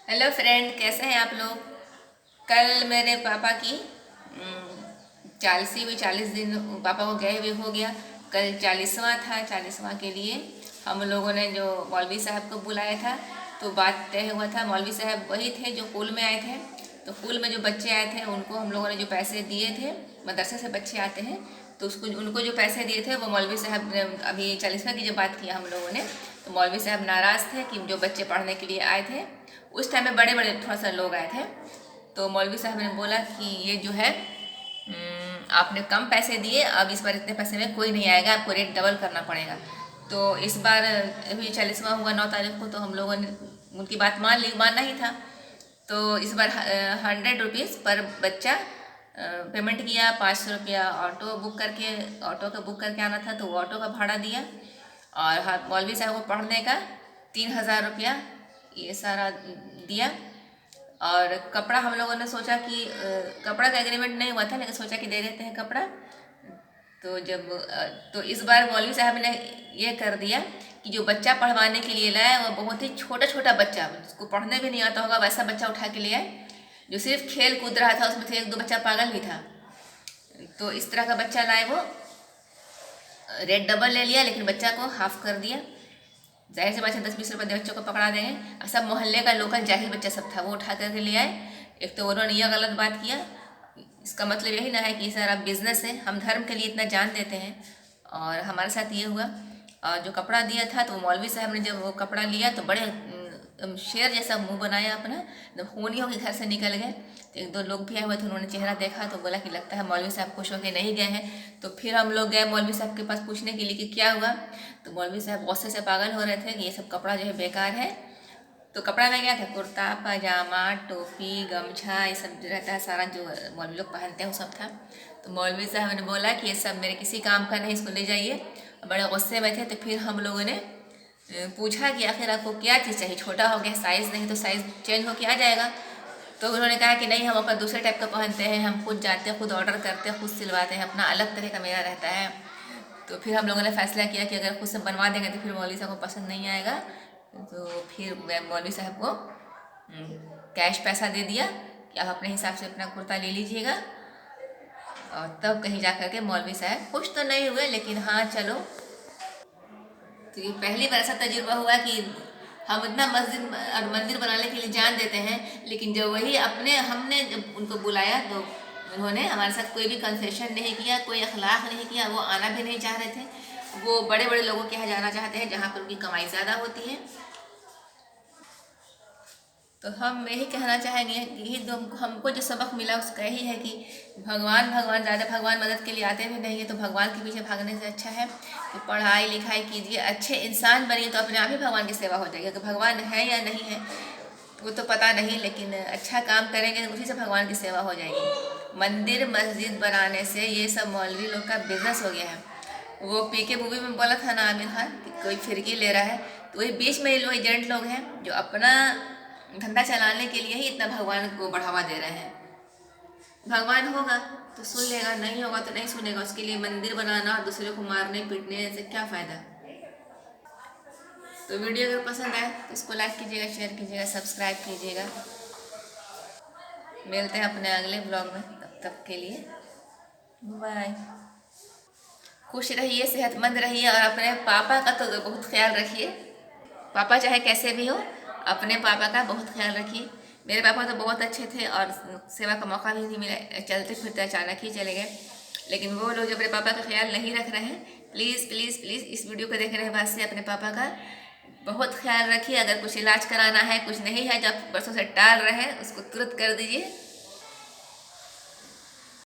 Hello friend, कैसे हैं आप लोग। कल मेरे पापा की 40 दिन पापा को गए हुए हो गया। कल 40वां था। 40वां के लिए हम लोगों ने जो मौलवी साहब को बुलाया था, तो बात तय हुआ था। मौलवी साहब वही थे जो पुल में आए थे। तो पुल में जो बच्चे आए थे उनको हम लोगों ने जो पैसे दिए थे, मदरसे से बच्चे आते हैं, तो उसको उनको जो पैसे दिए थे वो मौलवी साहब ने अभी 40वां की जब बात किया हम लोगों ने, तो मौलवी साहब नाराज़ थे कि जो बच्चे पढ़ने के लिए आए थे उस टाइम में बड़े बड़े थोड़ा सा लोग आए थे। तो मौलवी साहब ने बोला कि ये जो है आपने कम पैसे दिए, अब इस बार इतने पैसे में कोई नहीं आएगा, आपको रेट डबल करना पड़ेगा। तो इस बार अभी 40वां हुआ 9 तारीख को, तो हम लोगों ने उनकी बात मानना ही था। तो इस बार 100 रुपीज़ पर बच्चा पेमेंट किया। 500 रुपया ऑटो बुक करके, ऑटो का बुक करके आना था तो वो ऑटो का भाड़ा दिया, और मौलवी साहब को पढ़ने का 3000 रुपया ये सारा दिया। और कपड़ा हम लोगों ने सोचा कि कपड़ा का एग्रीमेंट नहीं हुआ था, लेकिन सोचा कि दे देते हैं कपड़ा। तो जब तो इस बार मौलवी साहब ने ये कर दिया कि जो बच्चा पढ़वाने के लिए लाया वो बहुत ही छोटा छोटा बच्चा, जिसको पढ़ने भी नहीं आता होगा वैसा बच्चा उठा के ले आए, जो सिर्फ खेल कूद रहा था। उसमें से एक दो बच्चा पागल भी था। तो इस तरह का बच्चा लाए। वो रेट डबल ले लिया, लेकिन बच्चा को हाफ कर दिया। जाहिर सी बात है 10-20 रुपये बच्चों को पकड़ा देंगे। और सब मोहल्ले का लोकल जाहिल बच्चा सब था, वो उठा करके ले आए। एक तो उन्होंने यह गलत बात किया। इसका मतलब यही ना है कि सारा बिजनेस है। हम धर्म के लिए इतना जान देते हैं, और हमारे साथ ये हुआ। और जो कपड़ा दिया था, तो मौलवी साहब ने जब वो कपड़ा लिया तो बड़े शेर जैसा मुंह बनाया अपना, एकदम होनियों के घर से निकल गए। तो एक दो लोग भी आए हुए थे, उन्होंने चेहरा देखा तो बोला कि लगता है मौलवी साहब खुश होकर नहीं गए हैं। तो फिर हम लोग गए मौलवी साहब के पास पूछने के लिए कि क्या हुआ। तो मौलवी साहब गुस्से से पागल हो रहे थे कि ये सब कपड़ा जो है बेकार है। तो कपड़ा में क्या था, कुर्ता पजामा टोपी गमछा ये सब जो रहता है सारा, जो मौलवी लोग पहनते हैं वो सब था। तो मौलवी साहब ने बोला कि ये सब मेरे किसी काम का नहीं, इसको ले जाइए। बड़े गुस्से में थे। तो फिर हम लोगों ने पूछा कि आखिर आपको क्या चीज़ चाहिए, छोटा हो गया साइज़, नहीं तो साइज़ चेंज होके आ जाएगा। तो उन्होंने कहा कि नहीं, हम अपना दूसरे टाइप का पहनते हैं, हम खुद जाते हैं, खुद ऑर्डर करते हैं, खुद सिलवाते हैं, अपना अलग तरह का मेरा रहता है। तो फिर हम लोगों ने फैसला किया कि अगर खुद से बनवा देंगे तो फिर मौलवी साहब को पसंद नहीं आएगा। तो फिर मैं मौलवी साहब को कैश पैसा दे दिया कि आप अपने हिसाब से अपना कुर्ता ले लीजिएगा। और तब कहीं जा कर के मौलवी साहब खुश तो नहीं हुए, लेकिन हाँ चलो। तो ये पहली बार ऐसा तजुर्बा हुआ कि हम इतना मस्जिद और मंदिर बनाने के लिए जान देते हैं, लेकिन जब वही हमने जब उनको बुलाया तो उन्होंने हमारे साथ कोई भी कंसेशन नहीं किया, कोई अखलाक नहीं किया। वो आना भी नहीं चाह रहे थे। वो बड़े बड़े लोगों के यहाँ जाना चाहते हैं जहाँ पर उनकी कमाई ज़्यादा होती है। तो हम यही कहना चाहेंगे, यही तो हमको जो सबक मिला उसका यही है कि भगवान भगवान ज़्यादा भगवान मदद के लिए आते भी नहीं है। तो भगवान के पीछे भागने से अच्छा है कि पढ़ाई लिखाई कीजिए, अच्छे इंसान बनिए, तो अपने आप ही भगवान की सेवा हो जाएगी। अगर भगवान है या नहीं है वो तो पता नहीं, लेकिन अच्छा काम करेंगे तो उसी से भगवान की सेवा हो जाएगी। मंदिर मस्जिद बनाने से ये सब मौलवी लोग का बिजनेस हो गया है। वो पीके मूवी में बोला था ना आमिर खान कि कोई फिरकी ले रहा है, तो वही बीच में ये लोग एजेंट लोग हैं जो अपना धंधा चलाने के लिए ही इतना भगवान को बढ़ावा दे रहे हैं। भगवान होगा तो सुन लेगा, नहीं होगा तो नहीं सुनेगा। उसके लिए मंदिर बनाना और दूसरे को मारने पीटने से क्या फ़ायदा। तो वीडियो अगर पसंद आए तो इसको लाइक कीजिएगा, शेयर कीजिएगा, सब्सक्राइब कीजिएगा। मिलते हैं अपने अगले ब्लॉग में, तब तक के लिए बाय। खुश रहिए, सेहतमंद रहिए, और अपने पापा का तो बहुत ख्याल रखिए। पापा चाहे कैसे भी हो, अपने पापा का बहुत ख्याल रखिए। मेरे पापा तो बहुत अच्छे थे और सेवा का मौका भी नहीं मिला, चलते फिरते अचानक ही चले गए। लेकिन वो लोग जो मेरे पापा का ख्याल नहीं रख रहे हैं, प्लीज़ प्लीज़ प्लीज़ इस वीडियो को देखने के बाद से अपने पापा का बहुत ख्याल रखिए। अगर कुछ इलाज कराना है, कुछ नहीं है, जब बरसों से टाल रहे हैं, उसको तुरंत कर दीजिए।